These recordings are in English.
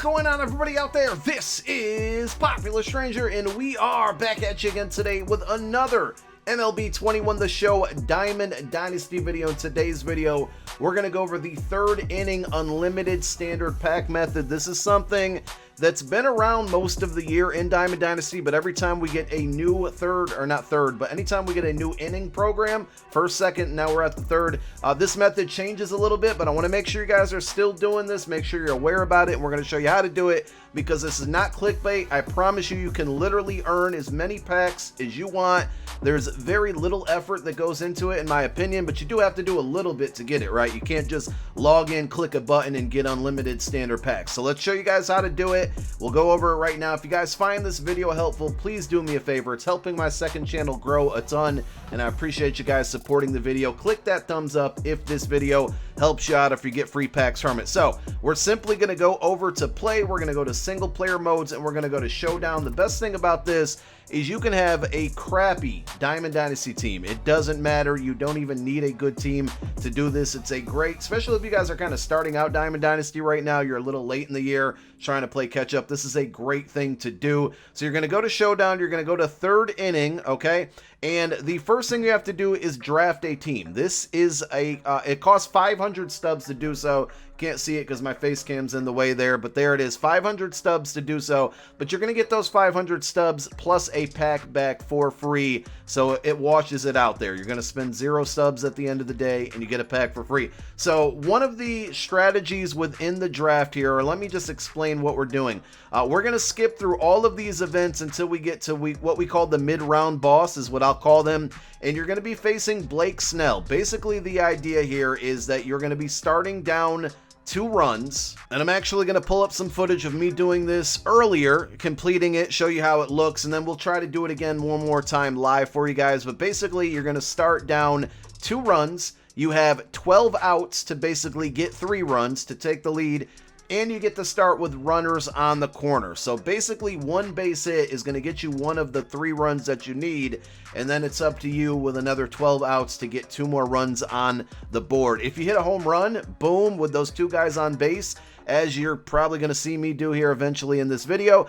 What's going on, everybody out there? This is Popular Stranger, and we are back at you again today with another MLB 21 The Show Diamond Dynasty video. In today's video, we're going to go over the third inning unlimited standard pack method. This is something that's been around most of the year in Diamond Dynasty, but every time we get a new anytime we get a new inning program, first, second, now we're at the third, this method changes a little bit, but I want to make sure you guys are still doing this. Make sure you're aware about it, and we're going to show you how to do it, because this is not clickbait. I promise you, you can literally earn as many packs as you want. There's very little effort that goes into it, in my opinion, but you do have to do a little bit to get it, right? You can't just log in, click a button, and get unlimited standard packs. So let's show you guys how to do it. We'll go over it right now. If you guys find this video helpful, please do me a favor. It's helping my second channel grow a ton, and I appreciate you guys supporting the video. Click that thumbs up if this video helps you out, if you get free packs from it. So we're simply going to go over to play. We're going to go to single player modes, and we're going to go to Showdown. The best thing about this is you can have a crappy Diamond Dynasty team. It doesn't matter. You don't even need a good team to do this. It's a great, especially if you guys are kind of starting out Diamond Dynasty right now, you're a little late in the year trying to play catch up. This is a great thing to do. So you're going to go to Showdown. You're going to go to third inning, okay? And the first thing you have to do is draft a team. This is it costs 500 stubs to do so. Can't see it because my face cam's in the way there, but there it is, 500 stubs to do so. But you're going to get those 500 stubs plus a pack back for free, so it washes it out there. You're going to spend 0 stubs at the end of the day, and you get a pack for free. So one of the strategies within the draft here, or let me just explain what we're doing. We're going to skip through all of these events until we get to what we call the mid-round boss, is what I'll call them, and you're going to be facing Blake Snell. Basically, the idea here is that you're going to be starting down 2 runs, and I'm actually going to pull up some footage of me doing this earlier, completing it, show you how it looks, and then we'll try to do it again one more time live for you guys. But basically, you're going to start down 2 runs. You have 12 outs to basically get 3 runs to take the lead, and you get to start with runners on the corner. So basically, 1 base hit is going to get you 1 of the 3 runs that you need, and then it's up to you with another 12 outs to get 2 more runs on the board. If you hit a home run, boom, with those 2 guys on base, as you're probably going to see me do here eventually in this video,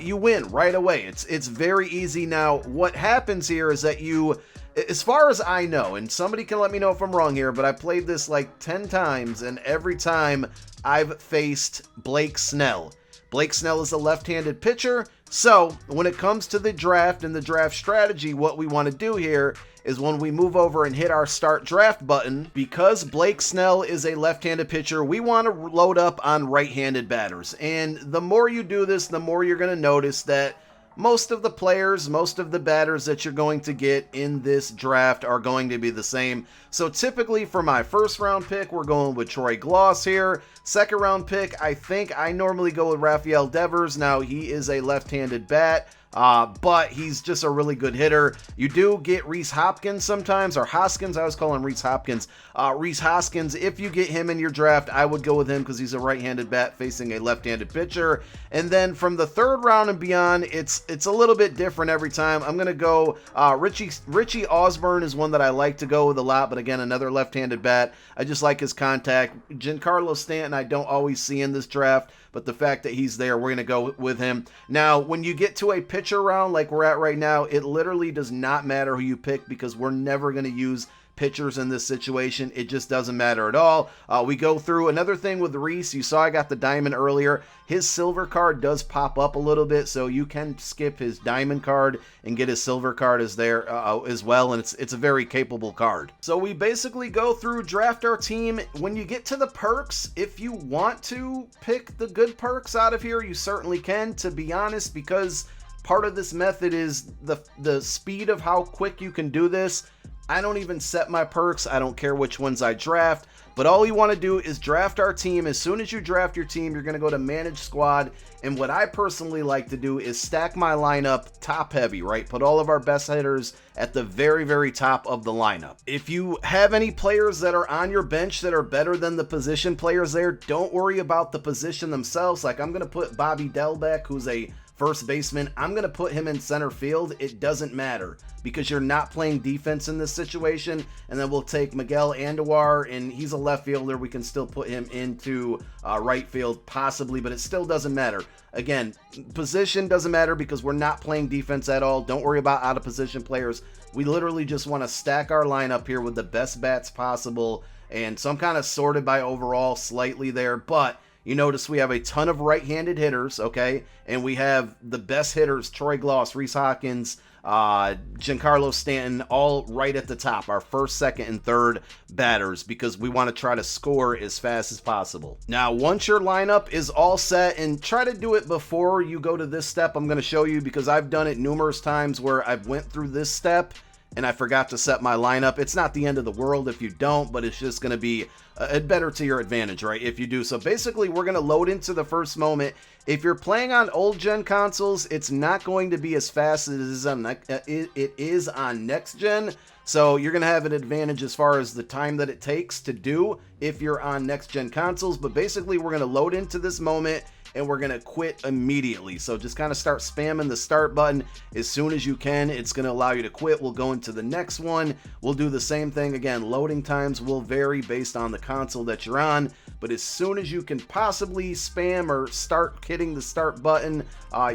you win right away. It's very easy. Now, what happens here is that you, as far as I know, and somebody can let me know if I'm wrong here, but I played this like 10 times, and every time I've faced Blake Snell. Blake Snell is a left-handed pitcher, so when it comes to the draft and the draft strategy, what we want to do here is when we move over and hit our start draft button, because Blake Snell is a left-handed pitcher, we want to load up on right-handed batters. And the more you do this, the more you're going to notice that most of the players, most of the batters that you're going to get in this draft are going to be the same. So typically for my first round pick, we're going with Troy Gloss here. Second round pick, I think I normally go with Rafael Devers. Now, he is a left-handed bat, but he's just a really good hitter. You do get Rhys Hopkins sometimes, or Hoskins. I always call him Rhys Hopkins. Rhys Hoskins, if you get him in your draft, I would go with him because he's a right-handed bat facing a left-handed pitcher. And then from the third round and beyond, it's a little bit different every time. I'm going to go Richie Osborne is one that I like to go with a lot, but again, another left-handed bat. I just like his contact. Giancarlo Stanton, I don't always see in this draft, but the fact that he's there, we're going to go with him. Now, when you get to a pitcher round like we're at right now, it literally does not matter who you pick, because we're never going to use pitchers in this situation. It just doesn't matter at all. We go through another thing with Reese. You saw I got the diamond earlier. His silver card does pop up a little bit, so you can skip his diamond card and get his silver card as there as well, and it's a very capable card. So we basically go through, draft our team. When you get to the perks, if you want to pick the good perks out of here, you certainly can, to be honest, because part of this method is the speed of how quick you can do this. I don't even set my perks. I don't care which ones I draft, but all you want to do is draft our team. As soon as you draft your team, you're going to go to manage squad, and what I personally like to do is stack my lineup top heavy, right? Put all of our best hitters at the very, very top of the lineup. If you have any players that are on your bench that are better than the position players there, don't worry about the position themselves. Like, I'm going to put Bobby Delbeck, who's a first baseman. I'm going to put him in center field. It doesn't matter because you're not playing defense in this situation. And then we'll take Miguel Andujar, and he's a left fielder. We can still put him into right field possibly, but it still doesn't matter. Again, position doesn't matter because we're not playing defense at all. Don't worry about out of position players. We literally just want to stack our lineup here with the best bats possible. And so I'm kind of sorted by overall slightly there, but you notice we have a ton of right-handed hitters, okay? And we have the best hitters, Troy Gloss, Rhys Hawkins, Giancarlo Stanton, all right at the top, our first, second, and third batters, because we want to try to score as fast as possible. Now, once your lineup is all set, and try to do it before you go to this step I'm going to show you, because I've done it numerous times where I've went through this step and I forgot to set my lineup. It's not the end of the world if you don't, but it's just going to be better to your advantage, right, if you do. So basically, we're going to load into the first moment. If you're playing on old gen consoles, it's not going to be as fast as it is on next gen. So you're going to have an advantage as far as the time that it takes to do if you're on next gen consoles. But basically, we're going to load into this moment and we're going to quit immediately. So just kind of start spamming the start button as soon as you can. It's going to allow you to quit. We'll go into the next one. We'll do the same thing. Again, loading times will vary based on the console that you're on, but as soon as you can possibly spam or start hitting the start button,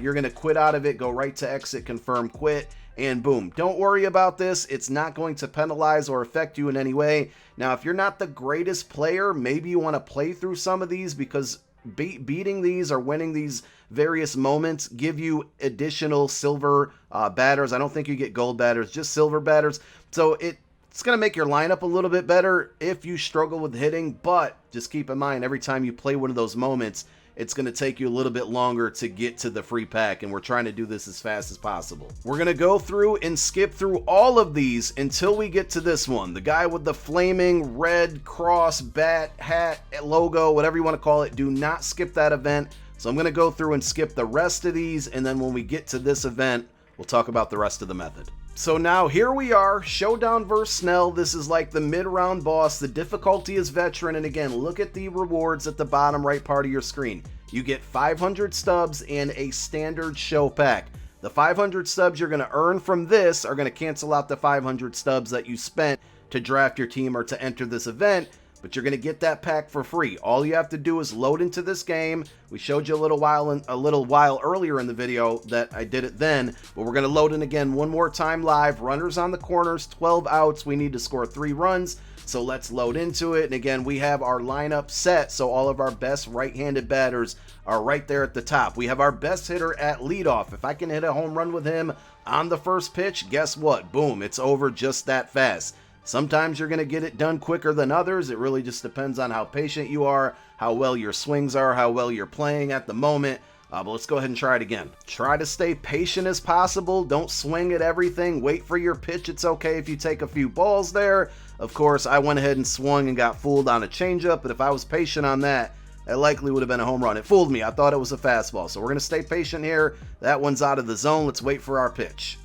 you're going to quit out of it, go right to exit, confirm, quit, and boom. Don't worry about this. It's not going to penalize or affect you in any way. Now, if you're not the greatest player, maybe you want to play through some of these, because beating these or winning these various moments give you additional silver batters. I don't think you get gold batters, just silver batters. So it's going to make your lineup a little bit better if you struggle with hitting, but just keep in mind, every time you play one of those moments, it's going to take you a little bit longer to get to the free pack, and we're trying to do this as fast as possible. We're going to go through and skip through all of these until we get to this one. The guy with the flaming red cross, bat, hat, logo, whatever you want to call it. Do not skip that event. So I'm going to go through and skip the rest of these, and then when we get to this event, we'll talk about the rest of the method. So now here we are, Showdown versus Snell. This is like the mid-round boss. The difficulty is veteran, and again, look at the rewards at the bottom right part of your screen. You get 500 stubs and a standard show pack. The 500 stubs you're going to earn from this are going to cancel out the 500 stubs that you spent to draft your team or to enter this event, but you're going to get that pack for free. All you have to do is load into this game. We showed you a little while earlier in the video that I did it then, but we're going to load in again one more time live. Runners on the corners, 12 outs. We need to score 3 runs. So let's load into it. And again, we have our lineup set. So all of our best right-handed batters are right there at the top. We have our best hitter at leadoff. If I can hit a home run with him on the first pitch, guess what? Boom, it's over just that fast. Sometimes you're going to get it done quicker than others. It really just depends on how patient you are, how well your swings are, how well you're playing at the moment. But let's go ahead and try it again. Try to stay patient as possible. Don't swing at everything. Wait for your pitch. It's okay if you take a few balls there. Of course, I went ahead and swung and got fooled on a changeup, but if I was patient on that, that likely would have been a home run. It fooled me. I thought it was a fastball. So we're going to stay patient here. That one's out of the zone. Let's wait for our pitch.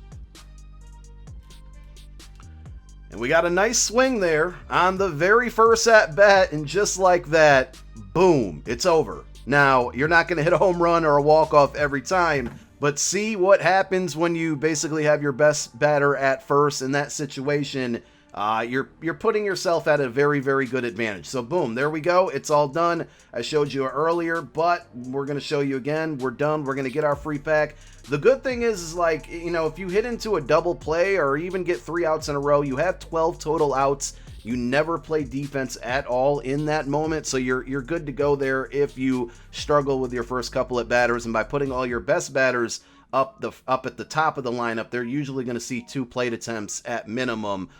And we got a nice swing there on the very first at bat, and just like that, boom, it's over. Now, you're not going to hit a home run or a walk-off every time, but see what happens when you basically have your best batter at first in that situation. You're putting yourself at a very, very good advantage. So boom, there we go. It's all done. I showed you earlier, but we're going to show you again. We're done. We're going to get our free pack. The good thing is like, you know, if you hit into a double play or even get 3 outs in a row, you have 12 total outs. You never play defense at all in that moment, so you're good to go there if you struggle with your first couple at batters. And by putting all your best batters up at the top of the lineup, they're usually going to see 2 plate attempts at minimum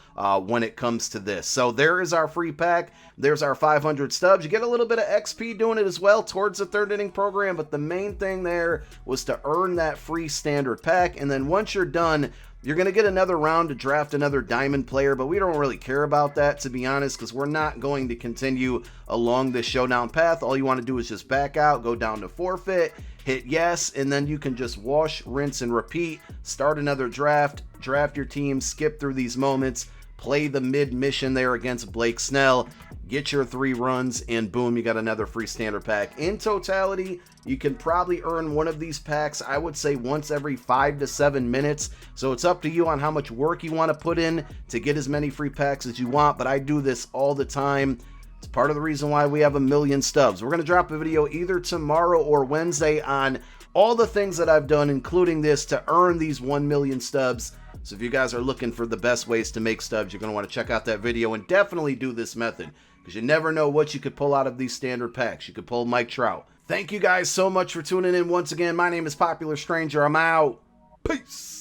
when it comes to this. So there is our free pack. There's our 500 stubs. You get a little bit of XP doing it as well towards the third inning program, but the main thing there was to earn that free standard pack. And then once you're done, you're going to get another round to draft another diamond player, but we don't really care about that, to be honest, because we're not going to continue along this showdown path. All you want to do is just back out, go down to forfeit, hit yes, and then you can just wash, rinse, and repeat. Start another draft your team, skip through these moments, play the mid-mission there against Blake Snell, get your 3 runs, and boom, you got another free standard pack. In totality, You can probably earn one of these packs, I would say, once every 5 to 7 minutes. So it's up to you on how much work you want to put in to get as many free packs as you want. But I do this all the time. It's part of the reason why we have a million stubs. We're going to drop a video either tomorrow or Wednesday on all the things that I've done, including this, to earn these 1 million stubs. So if you guys are looking for the best ways to make stubs, you're going to want to check out that video and definitely do this method, because you never know what you could pull out of these standard packs. You could pull Mike Trout. Thank you guys so much for tuning in once again. My name is Popular Stranger. I'm out. Peace.